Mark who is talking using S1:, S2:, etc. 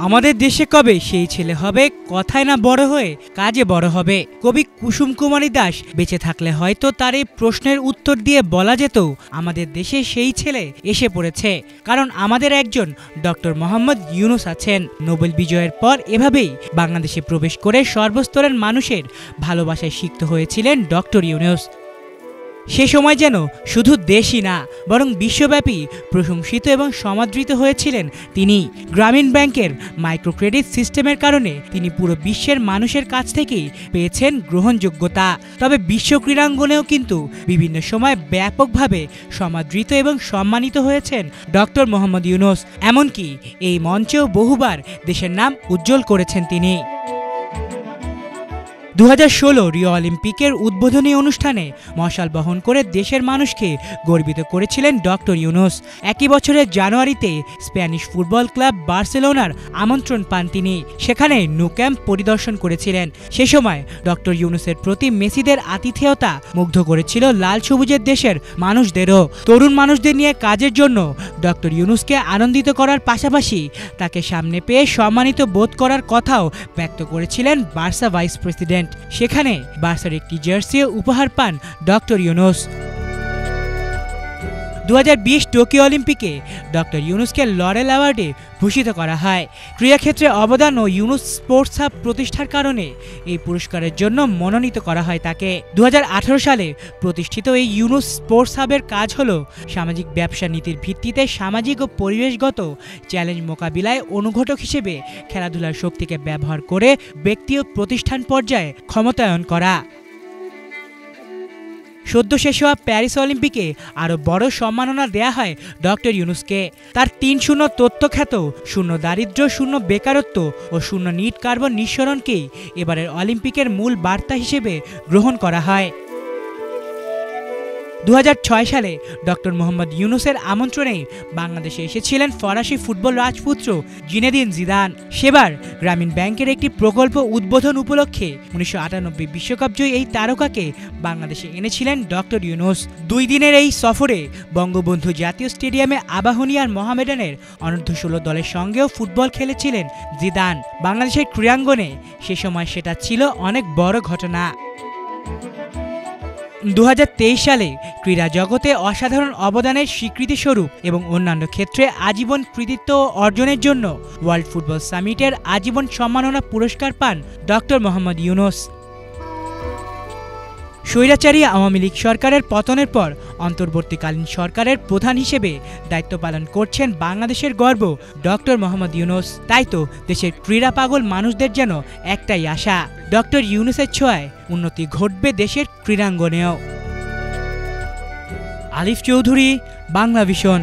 S1: আমাদের দেশে কবে সেই ছেলে হবে কথায় না বড় হয়ে কাজে বড় হবে। কবি কুসুম কুমারী দাস বেঁচে থাকলে হয়তো তার এই প্রশ্নের উত্তর দিয়ে বলা যেত আমাদের দেশে সেই ছেলে এসে পড়েছে, কারণ আমাদের একজন ডক্টর মোহাম্মদ ইউনুস আছেন। নোবেল বিজয়ের পর এভাবেই বাংলাদেশে প্রবেশ করে সর্বস্তরের মানুষের ভালোবাসায় সিক্ত হয়েছিলেন ডক্টর ইউনুস। সে সময় যেন শুধু দেশই না বরং বিশ্বব্যাপী প্রশংসিত এবং সমাদৃত হয়েছিলেন তিনি। গ্রামীণ ব্যাংকের মাইক্রো ক্রেডিট সিস্টেমের কারণে তিনি পুরো বিশ্বের মানুষের কাছ থেকেই পেয়েছেন গ্রহণযোগ্যতা। তবে বিশ্ব ক্রীড়াঙ্গনেও কিন্তু বিভিন্ন সময় ব্যাপকভাবে সমাদৃত এবং সম্মানিত হয়েছেন ডক্টর মোহাম্মদ ইউনুস। এমনকি এই মঞ্চেও বহুবার দেশের নাম উজ্জ্বল করেছেন তিনি। 2016 রিও অলিম্পিকের উদ্বোধনী অনুষ্ঠানে মশাল বহন করে দেশের মানুষকে গর্বিত করেছিলেন ডক্টর ইউনুস। একই বছরের জানুয়ারিতে স্প্যানিশ ফুটবল ক্লাব বার্সেলোনার আমন্ত্রণ পান তিনি। সেখানে নো ক্যাম্প পরিদর্শন করেছিলেন। সে সময় ডক্টর ইউনুসের প্রতি মেসিদের আতিথেয়তা মুগ্ধ করেছিল লাল সবুজের দেশের মানুষদেরও। তরুণ মানুষদের নিয়ে কাজের জন্য ডক্টর ইউনুসকে আনন্দিত করার পাশাপাশি তাকে সামনে পেয়ে সম্মানিত বোধ করার কথাও ব্যক্ত করেছিলেন বার্সা ভাইস প্রেসিডেন্ট। সেখানে বার্সার একটি জার্সিও উপহার পান ডক্টর ইউনুস। 2020 টোকিও অলিম্পিকে ডক্টর ইউনুসকে লরেল অ্যাওয়ার্ডে ভূষিত করা হয়। ক্রীড়াক্ষেত্রে অবদান ও ইউনুস স্পোর্টস হাব প্রতিষ্ঠার কারণে এই পুরস্কারের জন্য মনোনীত করা হয় তাকে। 2018 সালে প্রতিষ্ঠিত এই ইউনুস স্পোর্টস হাবের কাজ হল সামাজিক ব্যবসা নীতির ভিত্তিতে সামাজিক ও পরিবেশগত চ্যালেঞ্জ মোকাবিলায় অনুঘটক হিসেবে খেলাধুলার শক্তিকে ব্যবহার করে ব্যক্তি ও প্রতিষ্ঠান পর্যায়ে ক্ষমতায়ন করা। সদ্য শেষ হওয়া প্যারিস অলিম্পিকে আরও বড় সম্মাননা দেয়া হয় ডক্টর ইউনুসকে। তার 3-0 তথ্যখ্যাত শূন্য দারিদ্র্য, শূন্য বেকারত্ব ও শূন্য নিট কার্বন নিঃসরণকেই এবারের অলিম্পিকের মূল বার্তা হিসেবে গ্রহণ করা হয়। 2006 সালে ডক্টর মোহাম্মদ ইউনুসের আমন্ত্রণেই বাংলাদেশে এসেছিলেন ফরাসি ফুটবল রাজপুত্র জিনেদিন জিদান। সেবার গ্রামীণ ব্যাংকের একটি প্রকল্প উদ্বোধন উপলক্ষে 1998 বিশ্বকাপ জয়ী এই তারকাকে বাংলাদেশে এনেছিলেন ডক্টর ইউনুস। 2 দিনের এই সফরে বঙ্গবন্ধু জাতীয় স্টেডিয়ামে আবাহনী আর মোহামেডানের অনূর্ধ্ব-16 দলের সঙ্গেও ফুটবল খেলেছিলেন জিদান। বাংলাদেশের ক্রীড়াঙ্গনে সে সময় সেটা ছিল অনেক বড় ঘটনা। 2023 সালে ক্রীড়া জগতে অসাধারণ অবদানের স্বীকৃতিস্বরূপ এবং অন্যান্য ক্ষেত্রে আজীবন কৃতিত্ব অর্জনের জন্য ওয়ার্ল্ড ফুটবল সামিটের আজীবন সম্মাননা পুরস্কার পান ডক্টর মোহাম্মদ ইউনুস। স্বৈরাচারী আওয়ামী লীগ সরকারের পতনের পর অন্তর্বর্তীকালীন সরকারের প্রধান হিসেবে দায়িত্ব পালন করছেন বাংলাদেশের গর্ব ডক্টর মোহাম্মদ ইউনুস। তাই তো দেশের ক্রীড়া পাগল মানুষদের যেন একটাই আশা, ডক্টর ইউনুসের ছোঁয়ায় উন্নতি ঘটবে দেশের ক্রীড়াঙ্গনেও। আলিফ চৌধুরী, বাংলা ভিশন।